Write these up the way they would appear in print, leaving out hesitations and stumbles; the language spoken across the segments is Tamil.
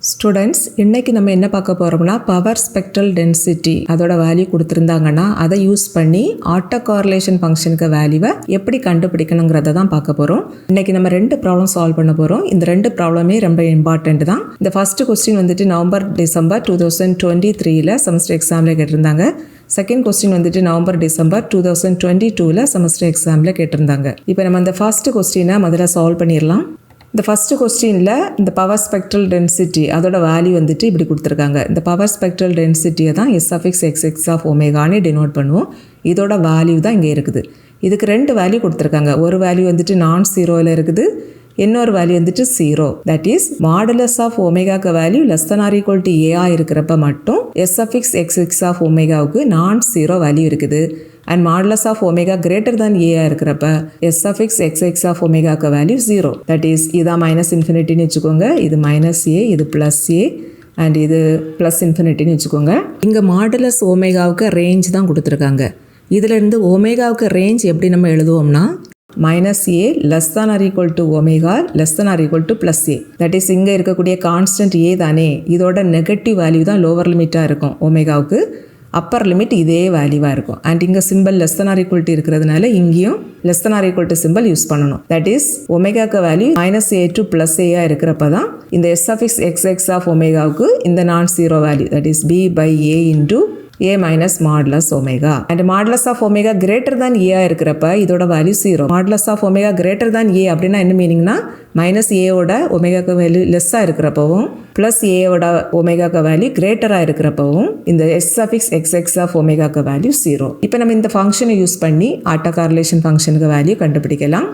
ஸ்டூடெண்ட்ஸ், இன்றைக்கி நம்ம என்ன பார்க்க போகிறோம்னா பவர் ஸ்பெக்ட்ரல் டென்சிட்டி அதோட வேல்யூ கொடுத்துருந்தாங்கன்னா அதை யூஸ் பண்ணி ஆட்டோ கார்லேஷன் ஃபங்க்ஷனுக்கு வேல்யூவை எப்படி கண்டுபிடிக்கணுங்கிறத தான் பார்க்க போகிறோம். இன்றைக்கி நம்ம 2 ப்ராப்ளம் சால்வ் பண்ண போகிறோம். இந்த 2 ப்ராப்ளமே ரொம்ப இம்பார்ட்டண்ட் தான். இந்த ஃபஸ்ட்டு கொஸ்டின் வந்துட்டு நவம்பர் டிசம்பர் 2023 செமஸ்டர் எக்ஸாமில் கேட்டிருந்தாங்க. செகண்ட் கொஸ்டின் வந்துட்டு நவம்பர் டிசம்பர் 2022 செமஸ்டர் எக்ஸாமில் கேட்டிருந்தாங்க. இப்போ நம்ம இந்த ஃபஸ்ட்டு கொஸ்டினை முதல்ல சால்வ் பண்ணிடலாம். இந்த ஃபஸ்ட்டு கொஸ்டினில் இந்த பவர் ஸ்பெக்ட்ரல் டென்சிட்டி அதோட வேல்யூ வந்துட்டு இப்படி கொடுத்துருக்காங்க. இந்த பவர் ஸ்பெக்ட்ரல் டென்சிட்டியை தான் S(x((x) ஆஃப் ஒமேகான்னு டினோட் பண்ணுவோம். இதோட வேல்யூ தான் இங்கே இருக்குது. இதுக்கு 2 வேல்யூ கொடுத்துருக்காங்க. ஒரு வேல்யூ வந்துட்டு நான் ஜீரோவில் இருக்குது, இன்னொரு வேல்யூ வந்துட்டு 0. தட் இஸ் மாடுலஸ் ஆஃப் ஒமேகாக்கு வேல்யூ <= a இருக்கிறப்ப மட்டும் S(x((x) ஆஃப் ஒமேகாவுக்கு நான் 0 வேல்யூ இருக்குது. And modulus of omega greater தான் ஏ இருக்கிறப்ப S(x((x) ஆஃப் ஒமேகாக்கு வேல்யூ 0. தட் இஸ் இதான் -∞ வச்சுக்கோங்க. இது -a, இது +a அண்ட் இது +∞ வச்சுக்கோங்க. இங்கே மாடுலஸ் ஒமேகாவுக்கு ரேஞ்ச் தான் கொடுத்துருக்காங்க. இதிலிருந்து ஒமேகாவுக்கு ரேஞ்ச் எப்படி நம்ம எழுதுவோம்னா -a <= omega +a. That is இங்கே இருக்கக்கூடிய கான்ஸ்டன்ட் a தானே, இதோட நெகட்டிவ் வேல்யூ தான் லோவர் லிமிட்டாக இருக்கும் ஒமேகாவுக்கு, அப்பர் லிமிட் இதே வேல்யூவாக இருக்கும். அண்ட் இங்கே சிம்பிள் <= இருக்கிறதுனால இங்கேயும் <= சிம்பிள் யூஸ் பண்ணணும். தட் இஸ் ஒமேகாக்கு வேல்யூ -a to +a இருக்கிறப்ப தான் இந்த S(x((x) ஆஃப் ஒமேகாவுக்கு இந்த நான் 0 value that is b/a into a minus modulus omega. And modulus of omega greater than a இருக்கிறப்ப இதோட value 0. modulus of omega greater than a அப்படின்னா என்ன மீனிங்னா -a ஓட ஒமேகாக்கு வேல்யூ லெஸ்ஸாக இருக்கிறப்பவும் +a ஓட ஒமேகாக்கு வேல்யூ கிரேட்டராக இருக்கிறப்பவும் இந்த S(x((x) ஆஃப் ஒமேகாக்கு வேல்யூ 0. இப்போ நம்ம இந்த ஃபங்க்ஷனை யூஸ் பண்ணி ஆட்டோ கார்லேஷன் ஃபங்க்ஷனுக்கு வேல்யூ கண்டுபிடிக்கலாம்.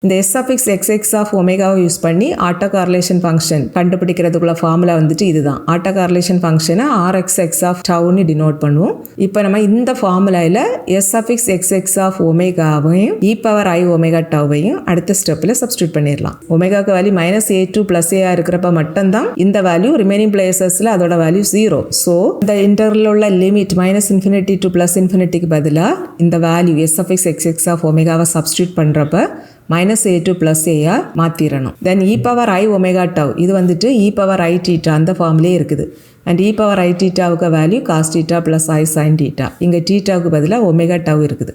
இந்த S(x((x) ஆஃப் ஒமேகாவை யூஸ் பண்ணி ஆட்டோ கார்லேஷன் ஃபங்க்ஷன் கண்டுபிடிக்கிறதுக்குள்ள ஃபார்முலா வந்துட்டு இதுதான். ஆட்டோ கார்லேஷன் ஃபங்க்ஷனை RxX ஆஃப் டவுன்னு டினோட் பண்ணுவோம். இப்போ நம்ம இந்த ஃபார்முலாவில் S(x((x) ஆஃப் ஒமேகாவையும் e⁻i⁻τவையும் அடுத்த ஸ்டெப்பில் சப்ஸ்டியூட் பண்ணிடலாம். ஒமேகாவுக்கு வேல்யூ -a to +a இருக்கிறப்ப மட்டும்தான் இந்த வேல்யூ ரிமைனிங் பிளேசஸில் அதோட வேல்யூ 0. ஸோ இந்த இன்டர்வலில் உள்ள லிமிட் -∞ to +∞ பதிலாக இந்த வேல்யூ S(x((x) ஆஃப் ஒமேகாவை சப்ஸ்டியூட் பண்ணுறப்ப -a to +a மாற்றிடணும். தென் e⁻i⁻τ இது வந்துட்டு e⁻iθ அந்த ஃபார்ம்லேயே இருக்குது. அண்ட் e⁻iθவுக்கு வேல்யூ cos θ + i sin θ. இங்கே θவுக்கு பதிலாக ஒமேகாτ இருக்குது.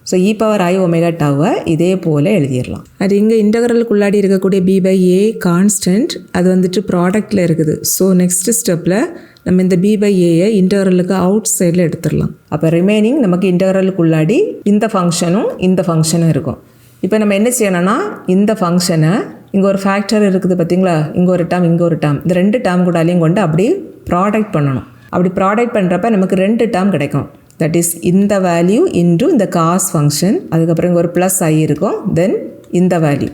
ஸோ e⁻i⁻τவை இதே போல் எழுதிடலாம். அது இங்கே இன்டகரலுக்குள்ளாடி இருக்கக்கூடிய b/a கான்ஸ்டன்ட் அது வந்துட்டு ப்ராடக்டில் இருக்குது. ஸோ நெக்ஸ்ட் ஸ்டெப்பில் நம்ம இந்த b/aயை இன்டகரலுக்கு அவுட் சைடில் எடுத்துடலாம். அப்போ ரிமைனிங் நமக்கு இன்டகரலுக்குள்ளாடி இந்த ஃபங்க்ஷனும் இருக்கும். இப்போ நம்ம என்ன செய்யணும்னா இந்த ஃபங்க்ஷனை இங்கே ஒரு ஃபேக்டர் இருக்குது பார்த்தீங்களா, இங்கே ஒரு டேர்ம் இங்கே ஒரு டேர்ம், இந்த 2 டேர்ம் கூடாலையும் கொண்டு அப்படியே ப்ராடக்ட் பண்ணணும். அப்படி ப்ராடக்ட் பண்ணுறப்ப நமக்கு 2 டேர்ம் கிடைக்கும். தட் இஸ் இந்த வேல்யூ இன்டு இந்த காஸ் ஃபங்க்ஷன், அதுக்கப்புறம் இங்கே ஒரு +i இருக்கும், தென் இந்த வேல்யூ,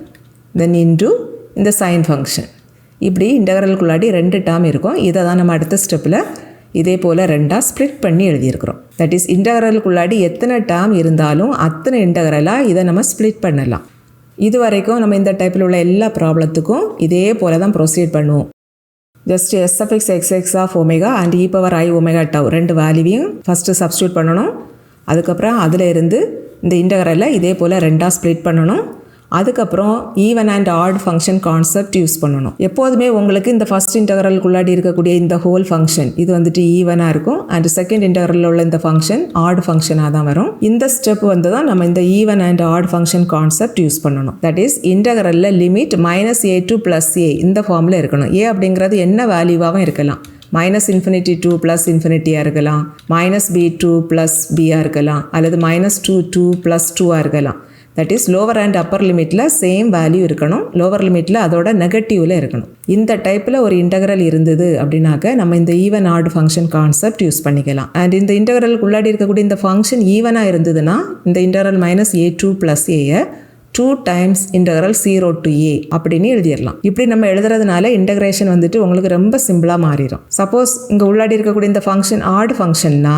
தென் இன்டு இந்த சைன் ஃபங்க்ஷன். இப்படி இன்டகரலுக்குள்ளாடி 2 டேர்ம் இருக்கும். இதை தான் நம்ம அடுத்த ஸ்டெப்பில் இதே போல் 2ஆக ஸ்ப்ளிட் பண்ணி எழுதியிருக்கிறோம். தட் இஸ் இன்டகரலுக்குள்ளாடி எத்தனை டேர்ம் இருந்தாலும் அத்தனை இன்டகரலாக இதை நம்ம ஸ்ப்ளிட் பண்ணலாம். இது வரைக்கும் நம்ம இந்த டைப்பில் உள்ள எல்லா ப்ராப்ளத்துக்கும் இதே போல் தான் ப்ரொசீட் பண்ணுவோம். Just S(x((x) of omega and e⁻i⁻τ 2 வேல்யூவையும் ஃபஸ்ட்டு சப்ஸ்டியூட் பண்ணணும். அதுக்கப்புறம் அதில் இருந்து இந்த இன்டகரலை இதே போல் 2ஆக ஸ்ப்ளிட் பண்ணணும். அதுக்கப்புறம் even and odd function concept use பண்ணணும். எப்போதுமே உங்களுக்கு இந்த ஃபஸ்ட் இன்டகரலுக்குள்ளாடி இருக்கக்கூடிய இந்த ஹோல் ஃபங்க்ஷன் இது வந்துட்டு ஈவனாக இருக்கும். அண்ட் செகண்ட் இன்டகரலில் உள்ள இந்த ஃபங்க்ஷன் ஆட் ஃபங்க்ஷனாக தான் வரும். இந்த ஸ்டெப் வந்து தான் நம்ம இந்த even and odd function concept use பண்ணணும். தட் இஸ் இன்டகரலில் லிமிட் -a to +a இந்த ஃபார்மில் இருக்கணும். a அப்படிங்கிறது என்ன வேல்யூவாகவும் இருக்கலாம், -∞ to +∞ இருக்கலாம், -b to +b இருக்கலாம், அல்லது -2 to +2 இருக்கலாம். That is lower and upper லிமிட்டில் சேம் வேல்யூ இருக்கணும், லோவர் லிமிட்டில் அதோட நெகட்டிவில் இருக்கணும். இந்த டைப்பில் ஒரு இன்டகரல் இருந்தது அப்படின்னாக்க நம்ம இந்த even odd function concept use பண்ணிக்கலாம். அண்ட் இந்த இன்டகரலுக்கு உள்ளாடி இருக்கக்கூடிய இந்த ஃபங்க்ஷன் ஈவனாக இருந்ததுன்னா இந்த integral -a to +a 2 times integral 0 to a அப்படின்னு எழுதிடலாம். இப்படி நம்ம எழுதுறதுனால இன்டகிரேஷன் வந்துட்டு உங்களுக்கு ரொம்ப சிம்பிளாக மாறிடும். சப்போஸ் இங்கே உள்ளாடி இருக்கக்கூடிய இந்த ஃபங்க்ஷன் ஆட் ஃபங்க்ஷன்னா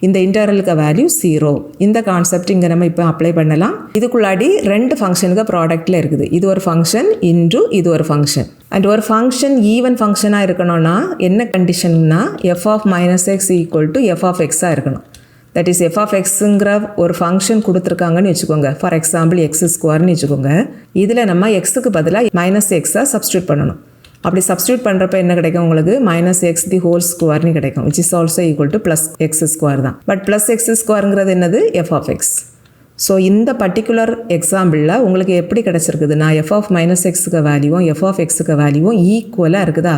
இந்த இன்டகரலுக்கு வேல்யூ 0. இந்த கான்செப்ட் இங்கே நம்ம இப்போ அப்ளை பண்ணலாம். இதுக்குள்ளாடி 2 ஃபங்க்ஷனுக்கு ப்ராடக்டில் இருக்குது. இது ஒரு ஃபங்க்ஷன் இன்டு இது ஒரு ஃபங்க்ஷன். அண்ட் ஒரு ஃபங்க்ஷன் ஈவன் ஃபங்க்ஷனாக இருக்கணும்னா என்ன கண்டிஷன்னா f(-x) = f(x) இருக்கணும். தட் இஸ் f(x)ங்கிற ஒரு ஃபங்க்ஷன் கொடுத்துருக்காங்கன்னு வச்சுக்கோங்க. ஃபார் எக்ஸாம்பிள் x² வச்சுக்கோங்க. இதில் நம்ம எக்ஸுக்கு பதிலாக -x சப்ஸ்டியூட் பண்ணணும். அப்படி சப்ஸ்டியூட் பண்ணுறப்ப என்ன கிடைக்கும் உங்களுக்கு மைனஸ் எக்ஸ் தி ஹோல் ஸ்கொயர்னு கிடைக்கும் which is also equal to plus X square தான். பட் ப்ளஸ் எக்ஸ் ஸ்கொயருங்கிறது என்னது எஃப் ஆஃப் எக்ஸ். ஸோ இந்த பர்டிகுலர் எக்ஸாம்பிளில் உங்களுக்கு எப்படி கிடச்சிருக்குதுன்னா எஃப் ஆஃப் மைனஸ் எக்ஸுக்கு வேல்யூவும் எஃப் ஆஃப் எக்ஸுக்கு வேல்யூவும் ஈக்குவலாக இருக்குதா.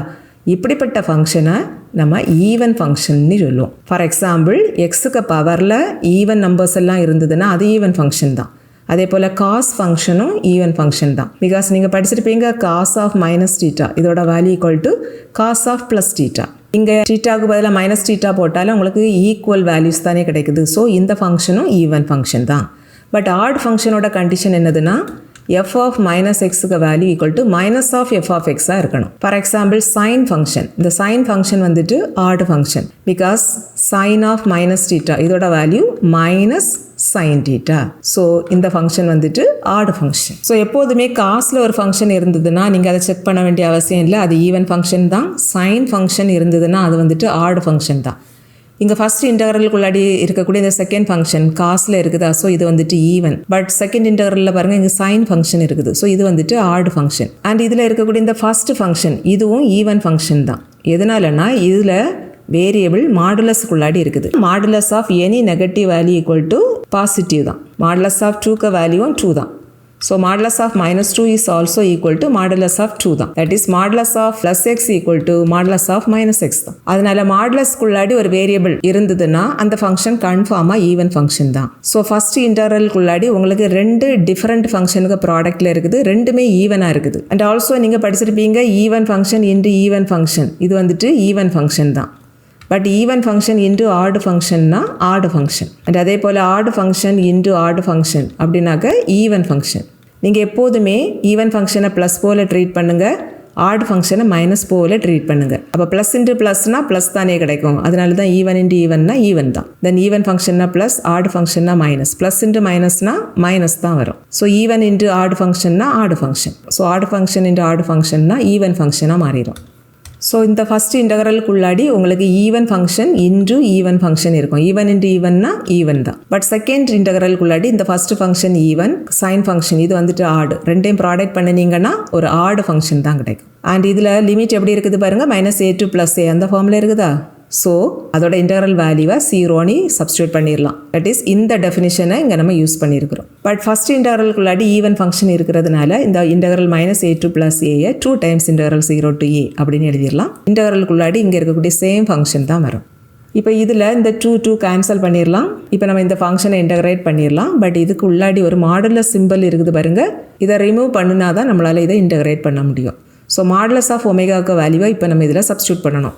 இப்படிப்பட்ட ஃபங்க்ஷனை நம்ம ஈவன் ஃபங்க்ஷன்னு சொல்லுவோம். ஃபார் எக்ஸாம்பிள் எக்ஸுக்கு பவரில் ஈவன் நம்பர்ஸ் எல்லாம் இருந்ததுன்னா அது ஈவன் ஃபங்க்ஷன் தான். அதே போல் காஸ் ஃபங்க்ஷனும் ஈவன் ஃபங்க்ஷன் தான். பிகாஸ் நீங்கள் படிச்சிருப்பீங்க காஸ் ஆஃப் மைனஸ் டீட்டா இதோட value equal to cos of plus theta. இங்கே டீட்டாவுக்கு பதிலாக மைனஸ் டீட்டா போட்டாலும் உங்களுக்கு ஈக்குவல் வேல்யூஸ் தானே கிடைக்குது. ஸோ இந்த ஃபங்க்ஷனும் ஈவன் ஃபங்க்ஷன் தான். பட் ஆட் ஃபங்க்ஷனோட கண்டிஷன் என்னதுன்னா எஃப் ஆஃப் மைனஸ் எக்ஸுக்கு value equal to minus of F of எக்ஸாக இருக்கணும். ஃபார் எக்ஸாம்பிள் சைன் ஃபங்க்ஷன், இந்த சைன் ஃபங்க்ஷன் வந்துட்டு odd function because sine of minus theta இதோட value minus sine theta. So இந்த ஃபங்க்ஷன் வந்துட்டு ஆட் ஃபங்க்ஷன். ஸோ எப்போதுமே காசில் ஒரு ஃபங்க்ஷன் இருந்ததுன்னா நீங்கள் அதை செக் பண்ண வேண்டிய அவசியம் இல்லை, அது ஈவன் ஃபங்க்ஷன் தான். சைன் ஃபங்க்ஷன் இருந்ததுன்னா அது வந்துட்டு ஆட் ஃபங்க்ஷன் தான். இங்கே ஃபஸ்ட் இன்டகரலுக்குள்ளாடி இருக்கக்கூடிய இந்த செகண்ட் ஃபங்க்ஷன் காசில் இருக்குதா. ஸோ இது வந்துட்டு ஈவன். பட் செகண்ட் இன்டகரலில் பாருங்கள் இங்கே சைன் ஃபங்க்ஷன் இருக்குது. ஸோ இது வந்துட்டு ஆட் ஃபங்க்ஷன். அண்ட் இதில் இருக்கக்கூடிய இந்த ஃபர்ஸ்ட் ஃபங்க்ஷன் இதுவும் ஈவன் ஃபங்க்ஷன் தான். எதனாலனா இதில் வேரியபிள் மாடுலஸுக்குள்ளாடி இருக்குது. Modulus of any negative value equal to positive தான். மாடுலஸ் ஆஃப் 2க்கு வேல்யூவும் 2 தான். So modulus of minus 2 is also equal to modulus of 2 தான். That is modulus of plus X equal to modulus of minus X தான். அதனால மாடுலஸ்க்குள்ளாடி ஒரு வேரியபிள் இருந்ததுன்னா அந்த ஃபங்க்ஷன் கன்ஃபார்மாக ஈவன் ஃபங்க்ஷன் தான். ஸோ ஃபர்ஸ்ட் இன்டர்வலுக்குள்ளாடி உங்களுக்கு 2 டிஃப்ரெண்ட் ஃபங்க்ஷனுக்கு ப்ராடக்ட்டில் இருக்குது, ரெண்டுமே ஈவனாக இருக்குது. அண்ட் ஆல்சோ நீங்கள் படிச்சிருப்பீங்க even function into even function, இது வந்துட்டு ஈவன் ஃபங்க்ஷன் தான். But even function into odd ஃபங்க்ஷன்னா ஆட் ஃபங்க்ஷன். அண்ட் அதே போல் odd function into odd function அப்படின்னாக்க ஈவன் ஃபங்க்ஷன். நீங்கள் எப்போதுமே ஈவன் ஃபங்க்ஷனை ப்ளஸ் போல் ட்ரீட் பண்ணுங்கள், ஆட் ஃபங்க்ஷனை மைனஸ் போல் ட்ரீட் பண்ணுங்கள். அப்போ ப்ளஸ் இன்ட்டு ப்ளஸ்னா ப்ளஸ் தானே கிடைக்கும். அதனால தான் ஈவன் இன்ட்டு ஈவன்னா ஈவன் தான். தென் ஈவன் ஃபங்க்ஷன்னா ப்ளஸ், ஆட் ஃபங்க்ஷன்னா மைனஸ், ப்ளஸ் இன்ட்டு மைனஸ்னா மைனஸ் தான் வரும். ஸோ ஈவன் இன்ட்டு ஆட் ஃபங்க்ஷன்னா odd function. So odd function into odd function even ஃபங்க்ஷனாக மாறிடும். ஸோ இந்த ஃபஸ்ட் இன்டகரலுக்குள்ளாடி உங்களுக்கு even function into even function இருக்கும். ஈவன் இன்டு ஈவன்னா ஈவன் தான். பட் செகண்ட் இன்டகரலுக்குள்ளாடி இந்த first function even, sine function இது வந்துட்டு ஆடு, ரெண்டையும் ப்ராடக்ட் பண்ணினீங்கன்னா ஒரு ஆடு ஃபங்க்ஷன் தான் கிடைக்கும். அண்ட் இதில் லிமிட் எப்படி இருக்குது பாருங்கள், -a to +a அந்த ஃபார்மில் இருக்குதா. ஸோ அதோட இன்டகரல் வேல்யூவை 0ன்னு சப்ஸ்டியூட் பண்ணிடலாம். தட் இஸ் இந்த டெஃபினிஷனை இங்கே நம்ம யூஸ் பண்ணியிருக்கிறோம். பட் ஃபஸ்ட் இன்டகரலுக்குள்ளாடி ஈவன் ஃபங்க்ஷன் இருக்கிறதுனால இந்த integral -a to +a 2 times integral 0 to a அப்படின்னு எழுதிடலாம். இன்டகரலுக்குள்ளாடி இங்கே இருக்கக்கூடிய சேம் ஃபங்க்ஷன் தான் வரும். இப்போ இதில் இந்த 2 கேன்சல் பண்ணிடலாம். இப்போ நம்ம இந்த ஃபங்க்ஷனை இன்டகிரேட் பண்ணிடலாம். பட் இதுக்கு உள்ளாடி ஒரு மாடுலஸ் சிம்பிள் இருக்குது பாருங்கள், இதை ரிமூவ் பண்ணினா தான் நம்மளால் இதை இன்டகிரேட் பண்ண முடியும். ஸோ மாடுலஸ் ஆஃப் ஒமேகாவுக்கு வேல்யூவை இப்போ நம்ம இதில் சப்ஸ்டியூட் பண்ணணும்.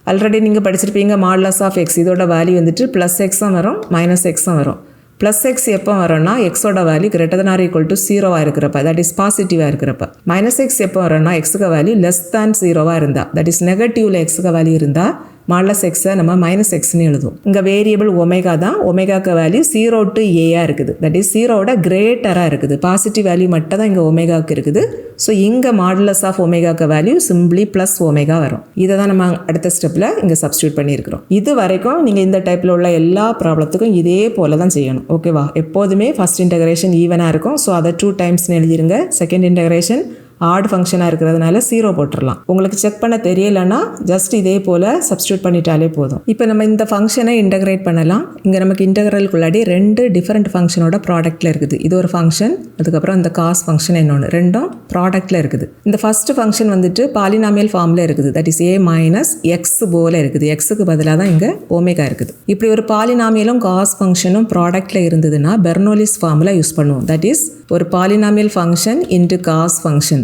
ஆல்ரெடி நீங்கள் படிச்சிருப்பீங்க மாடுலஸ் ஆஃப் எக்ஸ் இதோட வேல்யூ வந்துட்டு ப்ளஸ் எக்ஸும் வரும் மைனஸ் எக்ஸும் வரும். ப்ளஸ் எக்ஸ் எப்போ வரும்னா எக்ஸோட value greater than or equal to 0 இருக்கிறப்ப, தட் இஸ் பாசிட்டிவாக இருக்கிறப்ப. மைனஸ் எக்ஸ் எப்போ வரும்னா எக்ஸுக்கு வேல்யூ லெஸ் தேன் 0 இருந்தால், தட் இஸ் நெகட்டிவில் எக்ஸுக்கு வேல்யூ இருந்தால் மாடுலஸ் எக்ஸை நம்ம மைனஸ் எக்ஸ்னு எழுதுவோம். இங்கே வேரியபிள் ஒமேகா தான். ஒமேகாக்கு வேல்யூ 0 to a இருக்குது. தட் இஸ் 0வோட கிரேட்டராக இருக்குது. பாசிட்டிவ் வேல்யூ மட்டும் தான் இங்கே ஒமேகாவுக்கு இருக்குது. ஸோ இங்கே மாடுலஸ் ஆஃப் ஒமேகாக்கு வேல்யூ சிம்பிளி ப்ளஸ் ஒமேகா வரும். இதை தான் நம்ம அடுத்த ஸ்டெப்பில் இங்கே சப்ஸ்டியூட் பண்ணியிருக்கிறோம். இது வரைக்கும் நீங்கள் இந்த டைப்பில் உள்ள எல்லா ப்ராப்ளத்துக்கும் இதே போல தான் செய்யணும். ஓகேவா. எப்போதுமே ஃபஸ்ட் இன்டகிரேஷன் ஈவனாக இருக்கும். ஸோ அதை 2 டைம்ஸ்னு எழுதிருங்க. செகண்ட் இன்டகிரேஷன் ஆட் ஃபங்க்ஷனாக இருக்கிறதுனால 0 போட்டுடலாம். உங்களுக்கு செக் பண்ண தெரியலைன்னா ஜஸ்ட் இதே போல் சப்ஸ்டியூட் பண்ணிட்டாலே போதும். இப்போ நம்ம இந்த ஃபங்க்ஷனை இன்டகிரேட் பண்ணலாம். இங்கே நமக்கு இன்டகிரலுக்குள்ளாடி 2 டிஃப்ரெண்ட் ஃபங்க்ஷனோட ப்ராடக்ட்டில் இருக்குது. இது ஒரு ஃபங்க்ஷன், அதுக்கப்புறம் இந்த காஸ் ஃபங்க்ஷன் இன்னொன்று, ரெண்டும் ப்ராடக்ட்டில் இருக்குது. இந்த ஃபஸ்ட்டு ஃபங்க்ஷன் வந்துட்டு பாலினாமியல் ஃபார்மில் இருக்குது. That is a minus x போல் இருக்குது. எக்ஸுக்கு பதிலாக தான் இங்கே ஒமேகா இருக்குது. இப்படி ஒரு பாலினாமியலும் காஸ் ஃபங்க்ஷனும் ப்ராடக்ட்டில் இருந்ததுன்னா பெர்னோலிஸ் ஃபார்முலா யூஸ் பண்ணுவோம். தட் இஸ் ஒரு polynomial function into cos function,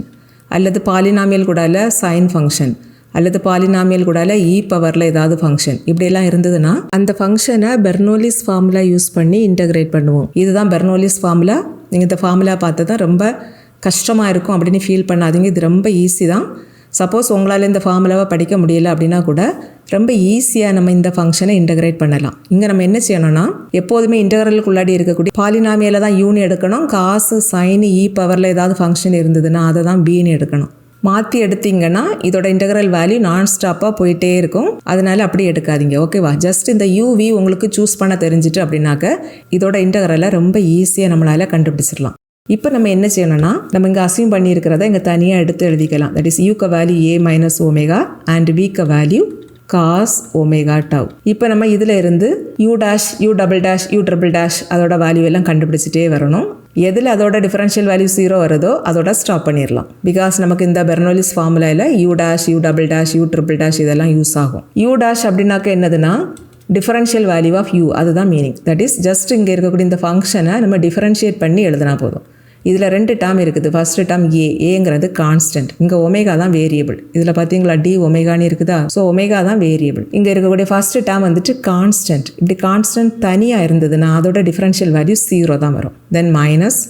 அல்லது பாலினாமியல் கூடால சைன் ஃபங்க்ஷன், அல்லது பாலினாமியல் கூடால இ பவரில் ஏதாவது ஃபங்க்ஷன், இப்படியெல்லாம் இருந்ததுன்னா அந்த ஃபங்க்ஷனை பெர்னோலிஸ் ஃபார்முலா யூஸ் பண்ணி இன்டகிரேட் பண்ணுவோம். இதுதான் பெர்னோலிஸ் ஃபார்முலா. நீங்கள் இந்த ஃபார்முலா பார்த்து தான் ரொம்ப கஷ்டமாக இருக்கும் அப்படின்னு ஃபீல் பண்ணாதீங்க. இது ரொம்ப ஈஸி தான். சப்போஸ் உங்களால் இந்த ஃபார்முலாவை படிக்க முடியல அப்படின்னா கூட ரொம்ப ஈஸியாக நம்ம இந்த ஃபங்க்ஷனை இன்டகிரேட் பண்ணலாம். இங்கே நம்ம என்ன செய்யணும்னா எப்போதுமே இன்டகிரலுக்குள்ளாடி இருக்கக்கூடிய பாலினாமியில் தான் யூன்னு எடுக்கணும். காசு சைன் இ பவரில் ஏதாவது ஃபங்க்ஷன் இருந்ததுன்னா அதை தான் பின்னு எடுக்கணும். மாற்றி எடுத்தீங்கன்னா இதோட இன்டகிரல் வேல்யூ நான் ஸ்டாப்பாக போயிட்டே இருக்கும். அதனால அப்படி எடுக்காதீங்க. ஓகேவா. ஜஸ்ட் இந்த யூவி உங்களுக்கு சூஸ் பண்ண தெரிஞ்சிட்டு அப்படின்னாக்க இதோட இன்டகிரலை ரொம்ப ஈஸியாக நம்மளால் கண்டுபிடிச்சிடலாம். இப்போ நம்ம என்ன செய்யணும்னா நம்ம இங்கே அசியூம் பண்ணியிருக்கிறத இங்கே தனியாக எடுத்து எழுதிக்கலாம். தட் இஸ் யூக்க value A minus omega and வீக்க வேல்யூ cos ஒமேகா டவ். இப்போ நம்ம இதில் இருந்து u dash u double dash u triple dash அதோட வேல்யூ எல்லாம் கண்டுபிடிச்சிட்டே வரணும். எதில் அதோட டிஃபரன்ஷியல் வேல்யூ 0 வருதோ அதோட ஸ்டாப் பண்ணிடலாம். பிகாஸ் நமக்கு இந்த பெர்னோலிஸ் ஃபார்முலாவில் you dash u double dash u triple dash இதெல்லாம் யூஸ் ஆகும். யூ டேஷ் அப்படின்னாக்க என்னதுன்னா டிஃபரன்ஷியல் வேல்யூ ஆஃப் யூ, அதுதான் மீனிங். தட் இஸ் ஜஸ்ட் இங்கே இருக்கக்கூடிய இந்த ஃபங்க்ஷனை நம்ம டிஃபரன்ஷியேட் பண்ணி எழுதினா போதும். இதில் 2 டேர்ம் இருக்குது. ஃபர்ஸ்ட் டேர்ம் ஏங்கிறது கான்ஸ்டன்ட், இங்கே ஒமேகா தான் வேரியபிள். இதில் பார்த்தீங்களா டி ஒமேகான்னு இருக்குதா, ஸோ ஒமேகா தான் வேரியபிள். இங்கே இருக்கக்கூடிய ஃபர்ஸ்ட் டேர்ம் வந்துட்டு கான்ஸ்டன்ட். இப்படி கான்ஸ்டன்ட் தனியாக இருந்ததுன்னா அதோட டிஃபரன்ஷியல் வேல்யூ 0 தான் வரும். தென் மைனஸ்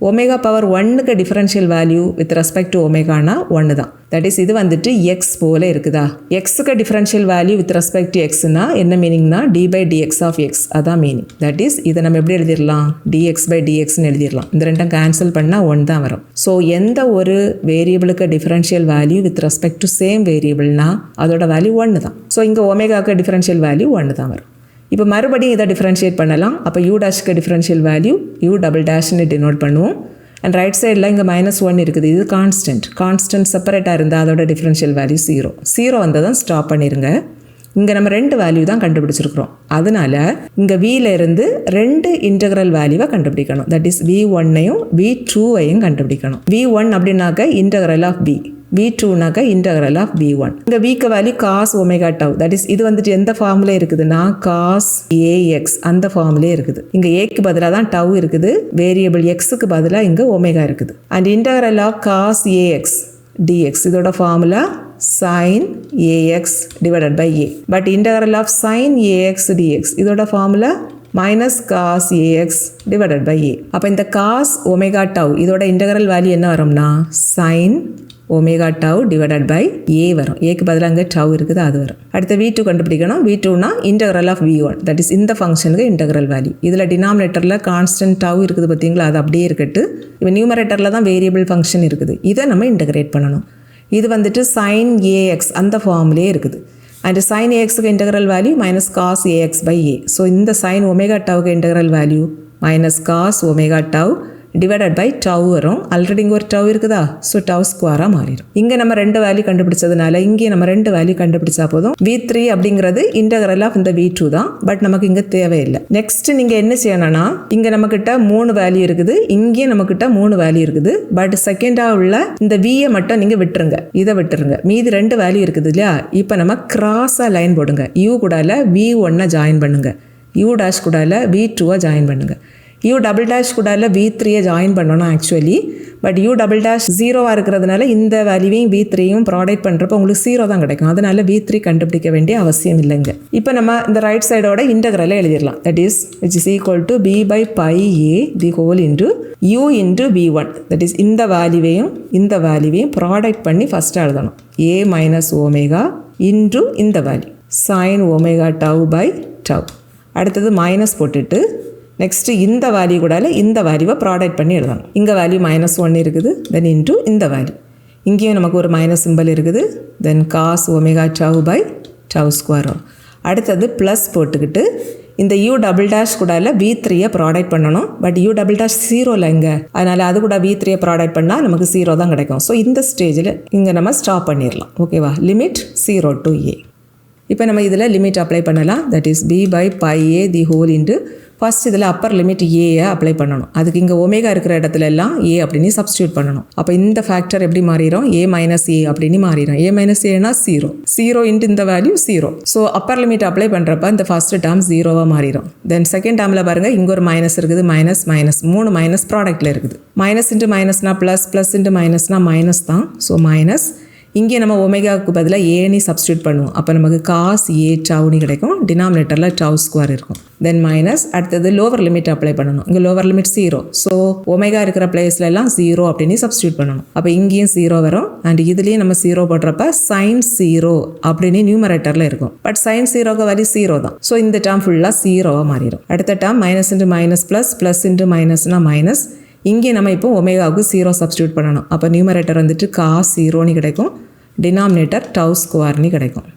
ஒமேகா பவர் 1க்கு differential value with respect to ஒமேகானா 1 தான். தட் இஸ் இது வந்துட்டு எக்ஸ் போல இருக்குதா. எக்ஸுக்கு differential value with respect to எக்ஸ்னா என்ன மீனிங்னா d by dx of x, அதான் மீனிங். தட் இஸ் இதை நம்ம எப்படி எழுதிடலாம், டிஎக்ஸ் பை டிஎக்ஸ்னு எழுதிடலாம். இந்த ரெண்டும் கேன்சல் பண்ணால் 1 தான் வரும். ஸோ எந்த ஒரு வேரியபிளுக்கு differential value with respect to same வேரியபிள்னா அதோட வேல்யூ 1 தான். ஸோ இங்கே ஒமேகாவுக்கு டிஃபரன்ஷியல் வேல்யூ 1 தான் வரும். இப்போ மறுபடியும் இதை டிஃபரன்ஷியேட் பண்ணலாம். அப்போ யூ டேஷ்க்கு டிஃபரன்ஷியல் வேல்யூ யூ டபுள் டேஷ்னு டினோட் பண்ணுவோம். அண்ட் ரைட் சைடில் இங்கே -1 இருக்குது. இது கான்ஸ்டன்ட் செப்பரேட்டாக இருந்தால் அதோட டிஃபரன்ஷியல் வேல்யூ 0 வந்ததான் ஸ்டாப் பண்ணிடுங்க. இங்கே நம்ம 2 வேல்யூ தான் கண்டுபிடிச்சிருக்கிறோம். அதனால் இங்கே வியில் இருந்து 2 இன்டெக்ரல் வேல்யூவை கண்டுபிடிக்கணும். தட் இஸ் V1ஐயும் V2ஐயும் கண்டுபிடிக்கணும். V1 அப்படின்னாக்க இன்டெக்ரல் ஆஃப் B, V2னாக்க இன்டெக்ரல் ஆஃப் V1. இங்கே வீக்க value cos omega tau. That is இது வந்துட்டு எந்த ஃபார்முலே இருக்குதுன்னா cos AX அந்த ஃபார்முலே இருக்குது. இங்கே ஏக்கு பதிலாக தான் டவ் இருக்குது, வேரியபிள் எக்ஸுக்கு பதிலாக இங்கே ஒமேகா இருக்குது. And integral of cos AX dx இதோட formula sin AX divided by A. But integral of sin AX dx இதோட formula minus cos AX divided by A. அப்போ இந்த cos ஒமேகா டவ் இதோட இன்டெக்ரல் வேல்யூ என்ன வரும்னா sin omega tau divided by A வரும். ஏக்கு பதிலாக அங்கே டவ் இருக்குது, அது வரும். அடுத்து V2 கண்டுபிடிக்கணும். V2னா integral of V1, that is இந்த ஃபங்க்ஷனுக்கு இன்டெக்ரல் வேல்யூ. இதில் டினாமினேட்டரில் கான்ஸ்டன்ட் டவ் இருக்குது பார்த்தீங்களா, அது அப்படியே இருக்கட்டு. இப்போ நியூமரேட்டரில் தான் வேரியபிள் ஃபங்க்ஷன் இருக்குது, இதை நம்ம இன்டெகிரேட் பண்ணணும். இது வந்துட்டு sin AX அந்த ஃபார்ம்லேயே இருக்குது. அண்ட் sin AXக்கு integral value minus cos AX by A. So இந்த sin ஒமேகா டவுக்கு integral value minus cos omega tau divided by tau வரும். ஆல்ரெடி இங்கே ஒரு டவ் இருக்குதா, ஸோ டவ் ஸ்கொயராக மாறிடும். இங்கே நம்ம 2 வேல்யூ கண்டுபிடிச்சதுனால இங்கே நம்ம 2 வேல்யூ கண்டுபிடிச்சா போதும். V3 அப்படிங்கிறது இன்டெக்ரல் ஆஃப் இந்த V2 தான், பட் நமக்கு இங்கே தேவையில்லை. நெக்ஸ்ட் நீங்கள் என்ன செய்யணும்னா இங்கே நம்மக்கிட்ட 3 வேல்யூ இருக்குது, இங்கேயும் நம்மக்கிட்ட 3 வேல்யூ இருக்குது. பட் செகண்டாக உள்ள இந்த வியை மட்டும் நீங்கள் விட்டுருங்க, இதை விட்டுருங்க. மீதி 2 வேல்யூ இருக்குது இல்லையா. இப்போ நம்ம கிராஸாக லைன் போடுங்க. யூ கூடால V1 ஜாயின் பண்ணுங்க, யூ டேஷ் கூடால V2 ஜாயின் பண்ணுங்க. யூ டபுள் டேஷ் கூடால V3 ஜாயின் பண்ணணும் actually. But u double dash 0வாக இருக்கிறதுனால இந்த வேல்யூவையும் V3யும் ப்ராடக்ட் பண்ணுறப்போ உங்களுக்கு 0 தான் கிடைக்கும். அதனால V3 கண்டுபிடிக்க வேண்டிய அவசியம் இல்லைங்க. இப்போ நம்ம இந்த ரைட் சைடோட இன்டெக்ரலை எழுதிடலாம். That is which is equal to B by pi A the whole into U into V1. That is இந்த வேல்யூவையும் ப்ராடக்ட் பண்ணி ஃபஸ்ட்டு எழுதணும். A மைனஸ் ஒமேகா இன்டு இந்த value sin omega tau by tau. அடுத்தது மைனஸ் போட்டுட்டு நெக்ஸ்ட்டு இந்த வேல்யூ கூட இந்த வேல்யூவை ப்ராடக்ட் பண்ணி எழுதணும். இங்கே வேல்யூ -1 இருக்குது, தென் இன்ட்டு இந்த வேல்யூ. இங்கேயும் நமக்கு ஒரு மைனஸ் சிம்பிள் இருக்குது, then cos omega tau by tau square வரும். அடுத்தது ப்ளஸ் போட்டுக்கிட்டு இந்த யூ டபுள் டேஷ் கூட V3 ப்ராடக்ட் பண்ணணும். பட் யூ டபுள் டேஷ் 0 இங்கே, அதனால் அது கூட V3 ப்ராடக்ட் பண்ணால் நமக்கு 0 தான் கிடைக்கும். ஸோ இந்த ஸ்டேஜில் இங்கே நம்ம ஸ்டாப் பண்ணிடலாம். ஓகேவா, லிமிட் 0 to A. இப்போ நம்ம இதில் லிமிட் அப்ளை பண்ணலாம். That is B by pi A the whole into first இதில் அப்பர் லிமிட் ஏயை அப்ளை பண்ணணும். அதுக்கு இங்கே ஒமேகா இருக்கிற இடத்துல எல்லாம் ஏ அப்படின்னு சப்ஸ்டியூட் பண்ணணும். அப்போ இந்த ஃபேக்டர் எப்படி மாறிடும், A மைனஸ் ஏ அப்படின்னு மாறிடும். A மைனஸ் ஏனா 0 இன்ட்டு இந்த value 0. So upper limit apply பண்ணுறப்ப இந்த ஃபர்ஸ்ட் டேர்ம் 0வாக மாறிடும். தென் செகண்ட் டேர்மில் பாருங்கள், இங்கே ஒரு மைனஸ் இருக்குது, மைனஸ் 3 மைனஸ் ப்ராடக்ட்டில் இருக்குது. மைனஸ் இன்ட்டு மைனஸ்னா ப்ளஸ், ப்ளஸ் இன்ட்டு மைனஸ்னா மைனஸ் தான். ஸோ மைனஸ் இங்கே நம்ம ஒமேகாவுக்கு பதிலாக ஏனி சப்ஸ்டியூட் பண்ணுவோம். அப்போ நமக்கு cos A டவுனி கிடைக்கும், டினாமினேட்டரில் டவ் ஸ்கொயர் இருக்கும். தென் மைனஸ் அடுத்தது லோவர் லிமிட் அப்ளை பண்ணணும். இங்கே லோவர் லிமிட் 0. ஸோ ஒமேகா இருக்கிற பிளேஸ்ல எல்லாம் 0 அப்படின்னு சப்ஸ்டியூட் பண்ணணும். அப்போ இங்கேயும் 0 வரும். அண்ட் இதுலேயும் நம்ம 0 போடுறப்ப sin 0 அப்படின்னு நியூமரேட்டரில் இருக்கும். பட் sin 0க்கு வேல்யூ 0 தான். ஸோ இந்த டேர்ம் ஃபுல்லாக 0வாக மாறிடும். அடுத்த term minus into minus plus, plus into மைனஸ்னா மைனஸ். இங்கே நம்ம இப்போ ஒமேகாவுக்கு 0 சப்ஸ்டியூட் பண்ணணும். அப்போ நியூமரேட்டர் வந்துட்டு cos 0ன்னு கிடைக்கும், டினாமினேட்டர் டவ் ஸ்கொயர்னு கிடைக்கும்.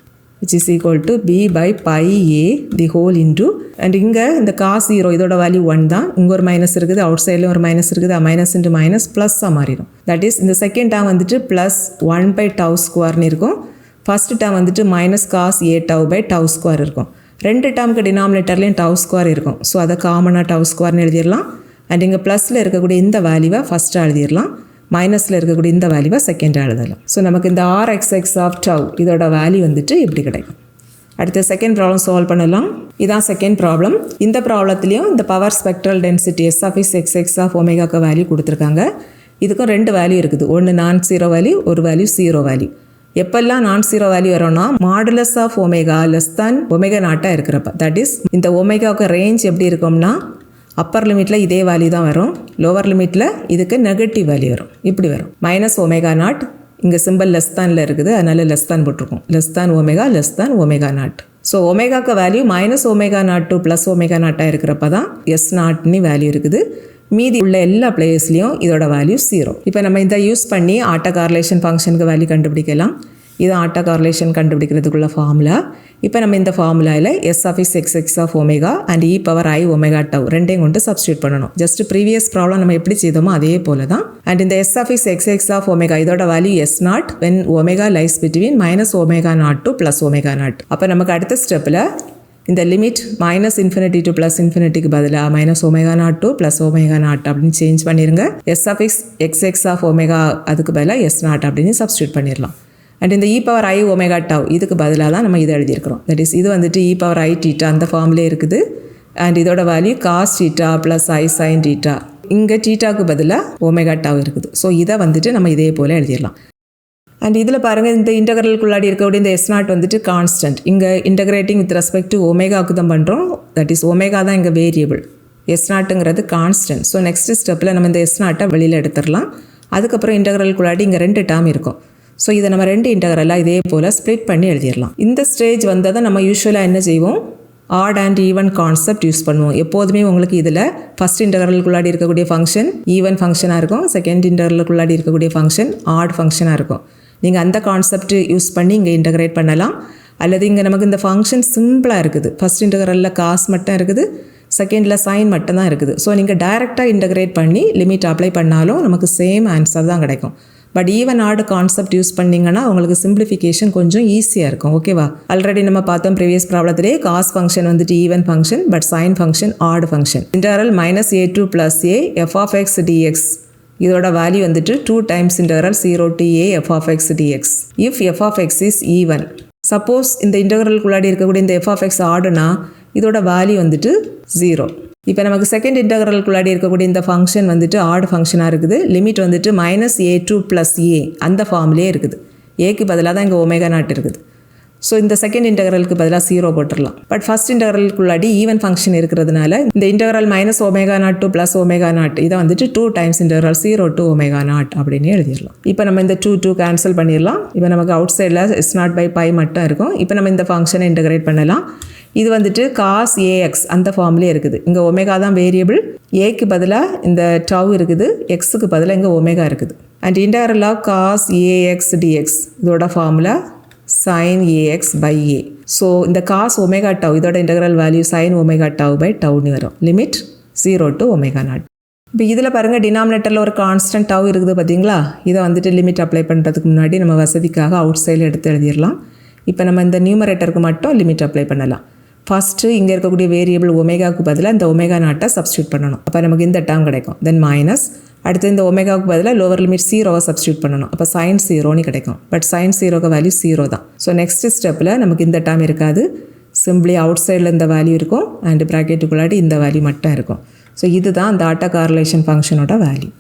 which is equal to b by pi a the whole into and இங்கே இந்த cos 0 இதோட வேல்யூ 1 தான். இங்கே ஒரு மைனஸ் இருக்குது, அவுட் சைடில் ஒரு மைனஸ் இருக்குது, மைனஸ் இன்ட்டு மைனஸ் ப்ளஸ்ஸாக மாறிடும். தட் இஸ் இந்த செகண்ட் டேர்ம் வந்துட்டு ப்ளஸ் 1 பை டவு ஸ்கொயர்னு இருக்கும். ஃபர்ஸ்ட் டேர்ம் வந்துட்டு minus cos A tau by tau square இருக்கும். ரெண்டு டேர்முக்கு டினாமினேட்டர்லேயும் டவு ஸ்கொயர் இருக்கும். ஸோ அதை காமனாக டவு ஸ்கொயர்னு எழுதிடலாம். அண்ட் இங்கே ப்ளஸில் இருக்கக்கூடிய இந்த வேல்யூவை ஃபஸ்ட்டாக எழுதிடலாம், மைனஸில் இருக்கக்கூடிய இந்த வேல்யூவை செகண்டாக எழுதலாம். ஸோ நமக்கு இந்த RXX ஆஃப் டவ் இதோட வேல்யூ வந்துட்டு இப்படி கிடைக்கும். அடுத்த செகண்ட் ப்ராப்ளம் சால்வ் பண்ணலாம். இதான் செகண்ட் ப்ராப்ளம். இந்த ப்ராப்ளத்துலேயும் இந்த power spectral density S of XX of ஒமேகாக்கு வேல்யூ கொடுத்துருக்காங்க. இதுக்கும் ரெண்டு வேல்யூ இருக்குது, ஒன்று நான் ஜீரோ வேல்யூ, ஒரு வேல்யூ ஜீரோ வேல்யூ. எப்பெல்லாம் நான் ஜீரோ வேல்யூ வரோம்னா modulus of omega less than omega நாட்டாக இருக்கிறப்ப. தட் இஸ் இந்த ஒமேகாவுக்கு ரேஞ்ச் எப்படி இருக்கும்னா அப்பர் லிமிட்டில் இதே வேல்யூ தான் வரும், லோவர் லிமிட்டில் இதுக்கு நெகட்டிவ் வேல்யூ வரும், இப்படி வரும். மைனஸ் ஒமேகா நாட், இங்கே சிம்பிள் லெஸ் தானில் இருக்குது, அதனால் லெஸ் தான் போட்டிருக்கோம். Less than omega naught. So ஒமேகாக்கு value minus omega naught to plus omega நாட்டாக இருக்கிறப்ப தான் எஸ் நாட்னு வேல்யூ இருக்குது. மீதி உள்ள எல்லா பிளேஸ்லையும் இதோட வேல்யூ 0. இப்போ நம்ம இதை யூஸ் பண்ணி ஆட்டோ கார்லேஷன் ஃபங்க்ஷனுக்கு வேல்யூ கண்டுபிடிக்கலாம். இது ஆட்டோ கார்லேஷன் கண்டுபிடிக்கிறதுக்குள்ள ஃபார்முலா. இப்போ நம்ம இந்த ஃபார்முலாவில் S of XX of omega and e power I omega tau ரெண்டையும் கொண்டு சப்ஸ்டியூட் பண்ணணும். ஜஸ்ட் ப்ரீவியஸ் ப்ராப்ளம் நம்ம எப்படி செய்தோமோ அதே போல தான். அண்ட் இந்த S of XX of omega இதோட value S naught when omega lies between minus omega naught to plus omega naught. அப்போ நமக்கு அடுத்த ஸ்டெப்பில் இந்த limit minus infinity to plus இன்ஃபினிட்டிக்கு பதிலாக minus omega naught to plus omega naught அப்படின்னு சேஞ்ச் பண்ணிடுங்க. S of XX of omega அதுக்கு பதிலாக S நாட் அப்படின்னு சப்ஸ்டியூட் பண்ணிடலாம். அண்ட் இந்த e power I omega tau இதுக்கு பதிலாக தான் நம்ம இதை எழுதியிருக்கிறோம். தட் இஸ் இது வந்துட்டு e பவர் I டீட்டா அந்த ஃபார்ம்லே இருக்குது. அண்ட் இதோட value cos theta plus I sine theta. இங்கே டீட்டாவுக்கு பதிலாக ஒமேகா டவ் இருக்குது. ஸோ இதை வந்துட்டு நம்ம இதே போல் எழுதிடலாம். அண்ட் இதில் பாருங்கள், இந்த இன்டகரலுக்குள்ளாடி இருக்கக்கூடிய இந்த S நாட் வந்துட்டு கான்ஸ்டன்ட். இங்கே இன்டகிரேட்டிங் வித் ரெஸ்பெக்ட் டு ஒமேகாவுக்கு தான் பண்ணுறோம். தட் இஸ் ஒமேகா தான் இங்கே வேரியபிள், S நாட்டுங்கிறது கான்ஸ்டன்ட். ஸோ நெக்ஸ்ட் ஸ்டெப்பில் நம்ம இந்த S நாட்டை வெளியில் எடுத்துடலாம். அதுக்கப்புறம் இன்டகரலுக்குள்ளாடி இங்கே ரெண்டு டேர்ம் இருக்கும். ஸோ இதை நம்ம ரெண்டு இன்டகரலாக இதே போல் ஸ்ப்ளிட் பண்ணி எழுதிடலாம். இந்த ஸ்டேஜ் வந்ததை நம்ம யூஸ்வலாக என்ன செய்வோம், odd and even concept use பண்ணுவோம். எப்போதுமே உங்களுக்கு இதில் ஃபஸ்ட் இன்டகரலுக்குள்ளாடி இருக்கக்கூடிய ஃபங்க்ஷன் ஈவன் ஃபங்க்ஷனாக இருக்கும், செகண்ட் இன்டகரலுக்குள்ளாடி இருக்கக்கூடிய ஃபங்க்ஷன் ஆட் ஃபங்க்ஷனாக இருக்கும். நீங்கள் அந்த கான்செப்ட் யூஸ் பண்ணி இங்கே இன்டகிரேட் பண்ணலாம். அல்லது இங்கே நமக்கு இந்த ஃபங்க்ஷன் சிம்பிளாக இருக்குது, ஃபஸ்ட் இன்டகரலில் காஸ் மட்டும் இருக்குது, செகண்டில் சைன் மட்டும் தான் இருக்குது. ஸோ நீங்கள் டைரெக்டாக இன்டகிரேட் பண்ணி லிமிட் அப்ளை பண்ணாலும் நமக்கு சேம் ஆன்சர் தான் கிடைக்கும். But even odd concept use பண்ணிங்கன்னா உங்களுக்கு சிம்பிளிஃபிகேஷன் கொஞ்சம் ஈஸியாக இருக்கும். ஓகேவா? ஆல்ரெடி நம்ம பார்த்தோம் ப்ரீவியஸ் ப்ராப்ளத்திலே காஸ் ஃபங்க்ஷன் வந்துட்டு even function, but sine function odd function. Integral minus a2 plus a f of x dx இதோட வேல்யூ வந்துட்டு 2 times integral 0 to a f of x dx if f of x is even. Suppose இந்த இன்டகரலுக்குள்ளாடி இருக்கக்கூடிய இந்த f of x ஆடுனா இதோட வேல்யூ வந்துட்டு 0. இப்போ நமக்கு செகண்ட் இன்டகரலுக்குள்ளாடி இருக்கக்கூடிய இந்த ஃபங்க்ஷன் வந்துட்டு ஆட் ஃபங்க்ஷனாக இருக்குது. லிமிட் வந்துட்டு மைனஸ் a2 ப்ளஸ் a அந்த ஃபார்ம்லேயே இருக்குது. ஏக்கு பதிலாக தான் இங்கே ஒமேகா நாட் இருக்குது. ஸோ இந்த செகண்ட் இன்டகரலுக்கு பதிலாக 0 போட்டுடலாம். பட் ஃபஸ்ட் இன்டகரலுக்குள்ளாடி ஈவன் ஃபங்க்ஷன் இருக்கிறதுனால இந்த integral minus omega naught to plus omega not இதை வந்துட்டு 2 times integral 0 to omega naught அப்படின்னு எழுதிடலாம். இப்போ நம்ம இந்த 2 கேன்சல் பண்ணிடலாம். இப்போ நமக்கு அவுட் சைடில் S நாட் பை பை மட்டும் இருக்கும். இப்போ நம்ம இந்த ஃபங்க்ஷனை இன்டகிரேட் பண்ணலாம். இது வந்துட்டு காஸ் AX அந்த ஃபார்ம்லேயே இருக்குது. இங்கே ஒமேகா தான் வேரியபிள், ஏக்கு பதிலாக இந்த டவ் இருக்குது, எக்ஸுக்கு பதிலாக இங்கே ஒமேகா இருக்குது. And integral of cos AX dx இதோட formula sin AX by A. So இந்த காஸ் ஒமேகா டவ் இதோட integral value sin omega tau by டவ்னு வரும். Limit 0 to omega naught. இப்போ இதில் பாருங்கள், டினாமினேட்டரில் ஒரு கான்ஸ்டன்ட் டவ் இருக்குது பார்த்தீங்களா? இதை வந்துட்டு லிமிட் அப்ளை பண்ணுறதுக்கு முன்னாடி நம்ம வசதிக்காக அவுட் சைடில் எடுத்து எழுதிடலாம். இப்போ நம்ம இந்த நியூமரேட்டருக்கு மட்டும் லிமிட் அப்ளை பண்ணலாம். ஃபஸ்ட்டு இங்கே இருக்கக்கூடிய வேரியபிள் ஒமேகாவுக்கு பதிலாக இந்த ஒமேகா நாட்டை சப்ஸ்டியூட் பண்ணணும். அப்போ நமக்கு இந்த டேர்ம் கிடைக்கும். தென் மைனஸ் அடுத்து இந்த ஒமேகாவுக்கு பதிலாக லோவர் லிமிட் 0வை சப்ஸ்டியூட் பண்ணணும். அப்போ சைன் 0ன்னு கிடைக்கும். பட் சைன் 0க்கு வேல்யூ 0 தான். ஸோ நெக்ஸ்ட் ஸ்டெப்பில் நமக்கு இந்த டேர்ம் இருக்காது, சிம்பிளி அவுட் சைடில் இந்த வேல்யூ இருக்கும் அண்ட் ப்ராக்கெட்டுக்குள்ளாடி இந்த வேல்யூ மட்டும் இருக்கும். ஸோ இதுதான் அந்த ஆட்டோ கார்லேஷன் ஃபங்க்ஷனோட வேல்யூ.